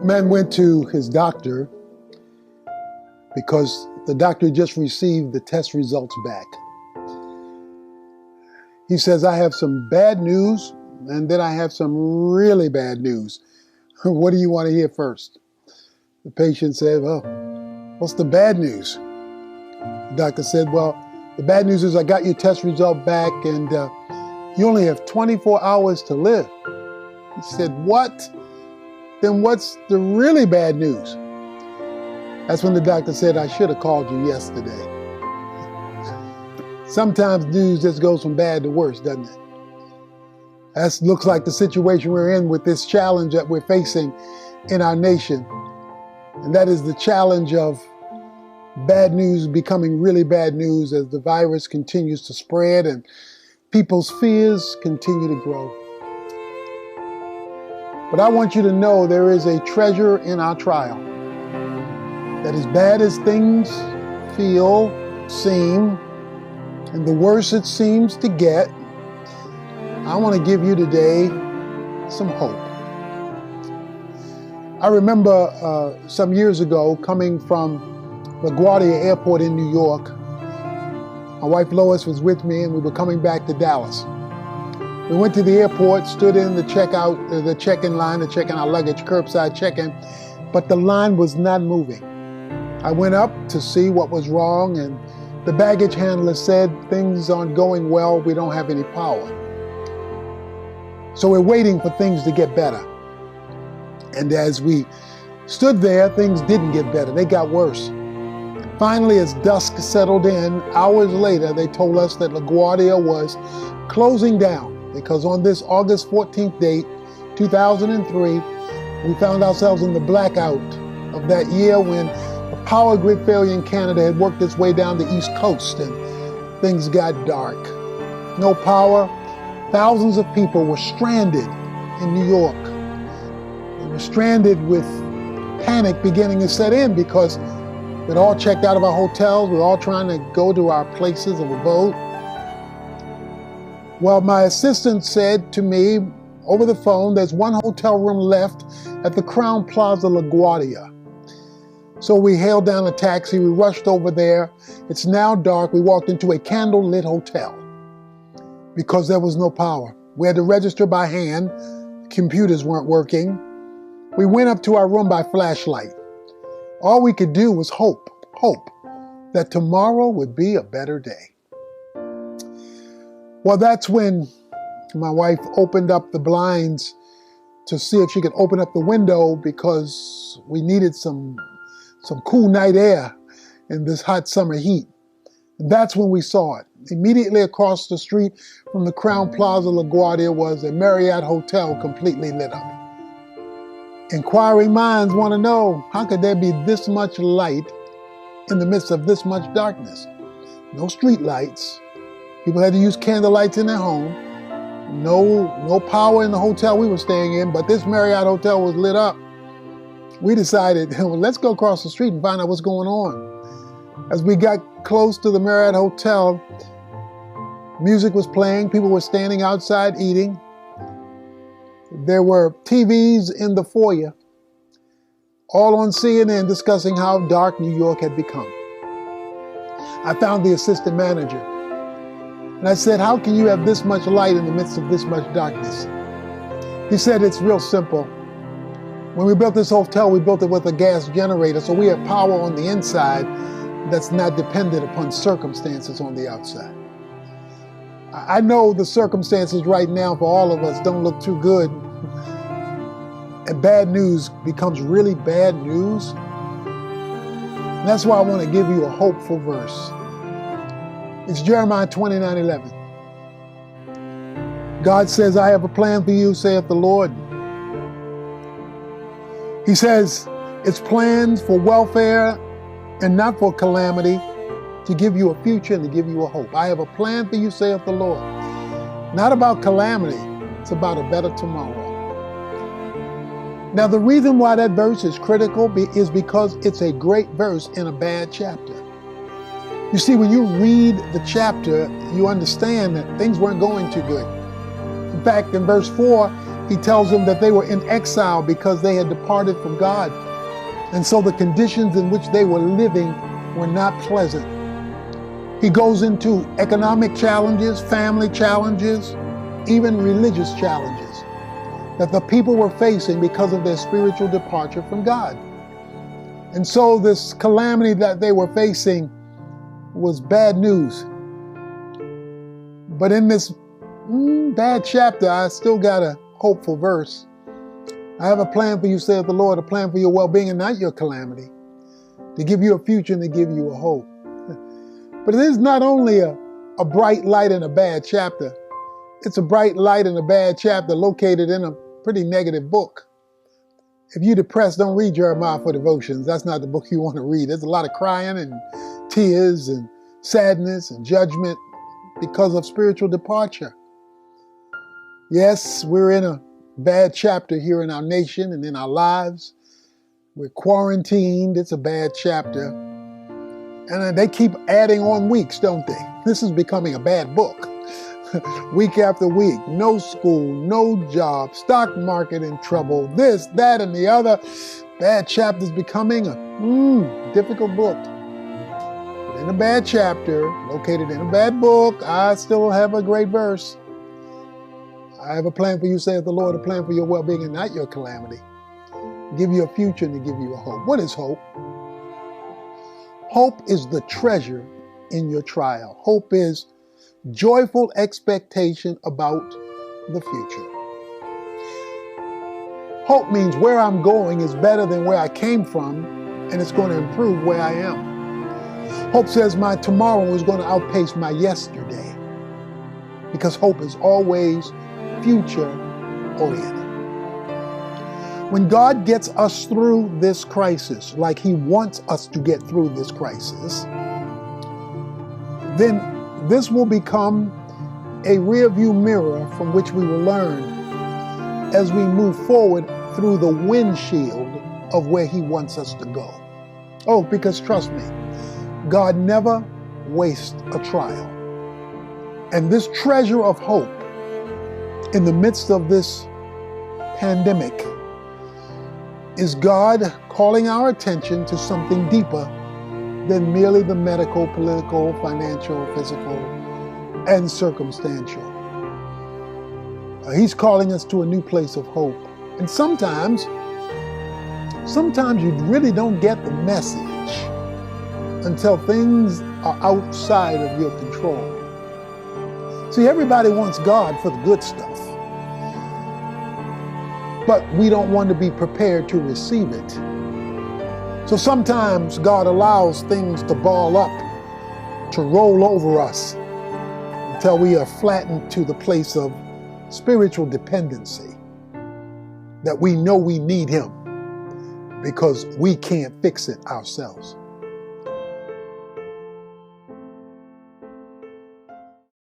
A man went to his doctor because the doctor just received the test results back. He says, I have some bad news, and then I have some really bad news. What do you want to hear first? The patient said, well, what's the bad news? The doctor said, well, the bad news is I got your test result back, and you only have 24 hours to live. He said, what? Then what's the really bad news? That's when the doctor said, I should have called you yesterday. Sometimes news just goes from bad to worse, doesn't it? That looks like the situation we're in with this challenge that we're facing in our nation. And that is the challenge of bad news becoming really bad news as the virus continues to spread and people's fears continue to grow. But I want you to know there is a treasure in our trial. That as bad as things feel, seem, and the worse it seems to get, I want to give you today some hope. I remember some years ago coming from LaGuardia Airport in New York. My wife Lois was with me and we were coming back to Dallas. We went to the airport, stood in the check-in line to check in our luggage, curbside check-in, but the line was not moving. I went up to see what was wrong, and the baggage handler said, things aren't going well, we don't have any power. So we're waiting for things to get better. And as we stood there, things didn't get better, they got worse. Finally, as dusk settled in, hours later, they told us that LaGuardia was closing down because on this August 14th date, 2003, we found ourselves in the blackout of that year when a power grid failure in Canada had worked its way down the East Coast and things got dark. No power. Thousands of people were stranded in New York. They were stranded with panic beginning to set in because we'd all checked out of our hotels. We're all trying to go to our places of abode. Well, my assistant said to me over the phone, there's one hotel room left at the Crown Plaza LaGuardia. So we hailed down a taxi, we rushed over there. It's now dark. We walked into a candle-lit hotel because there was no power. We had to register by hand. Computers weren't working. We went up to our room by flashlight. All we could do was hope that tomorrow would be a better day. Well, that's when my wife opened up the blinds to see if she could open up the window because we needed some cool night air in this hot summer heat. And that's when we saw it. Immediately across the street from the Crown Plaza LaGuardia was a Marriott Hotel completely lit up. Inquiring minds want to know, how could there be this much light in the midst of this much darkness? No street lights. People had to use candle lights in their home. No power in the hotel we were staying in, but this Marriott Hotel was lit up. We decided, well, let's go across the street and find out what's going on. As we got close to the Marriott Hotel, music was playing, people were standing outside eating. There were TVs in the foyer, all on CNN discussing how dark New York had become. I found the assistant manager, and I said, how can you have this much light in the midst of this much darkness? He said, it's real simple. When we built this hotel, we built it with a gas generator, so we have power on the inside that's not dependent upon circumstances on the outside. I know the circumstances right now for all of us don't look too good, and bad news becomes really bad news. And that's why I want to give you a hopeful verse. It's Jeremiah 29:11. God says, I have a plan for you, saith the Lord. He says, it's plans for welfare and not for calamity, to give you a future and to give you a hope. I have a plan for you, saith the Lord. Not about calamity, it's about a better tomorrow. Now, the reason why that verse is critical is because it's a great verse in a bad chapter. You see, when you read the chapter, you understand that things weren't going too good. In fact, in verse 4, He tells them that they were in exile because they had departed from God. And so the conditions in which they were living were not pleasant. He goes into economic challenges, family challenges, even religious challenges that the people were facing because of their spiritual departure from God. And so this calamity that they were facing was bad news. But in this bad chapter, I still got a hopeful verse. I have a plan for you, saith the Lord, a plan for your well-being and not your calamity, to give you a future and to give you a hope. But it is not only a bright light in a bad chapter. It's a bright light in a bad chapter located in a pretty negative book. If you're depressed, don't read Jeremiah for devotions. That's not the book you want to read. There's a lot of crying and tears and sadness and judgment because of spiritual departure. Yes, we're in a bad chapter here in our nation and in our lives. We're quarantined. It's a bad chapter. And they keep adding on weeks, don't they? This is becoming a bad book. Week after week, no school, no job, stock market in trouble, this, that, and the other. Bad chapters becoming a difficult book. But in a bad chapter, located in a bad book, I still have a great verse. I have a plan for you, saith the Lord, a plan for your well-being and not your calamity. Give you a future and to give you a hope. What is hope? Hope is the treasure in your trial. Hope is joyful expectation about the future. Hope means where I'm going is better than where I came from, and it's going to improve where I am. Hope says my tomorrow is going to outpace my yesterday, because hope is always future-oriented. When God gets us through this crisis, like He wants us to get through this crisis, then this will become a rearview mirror from which we will learn as we move forward through the windshield of where He wants us to go. Oh, because trust me, God never wastes a trial. And this treasure of hope in the midst of this pandemic is God calling our attention to something deeper than merely the medical, political, financial, physical, and circumstantial. He's calling us to a new place of hope. And sometimes you really don't get the message until things are outside of your control. See, everybody wants God for the good stuff, but we don't want to be prepared to receive it. So sometimes God allows things to ball up, to roll over us until we are flattened to the place of spiritual dependency, that we know we need Him because we can't fix it ourselves.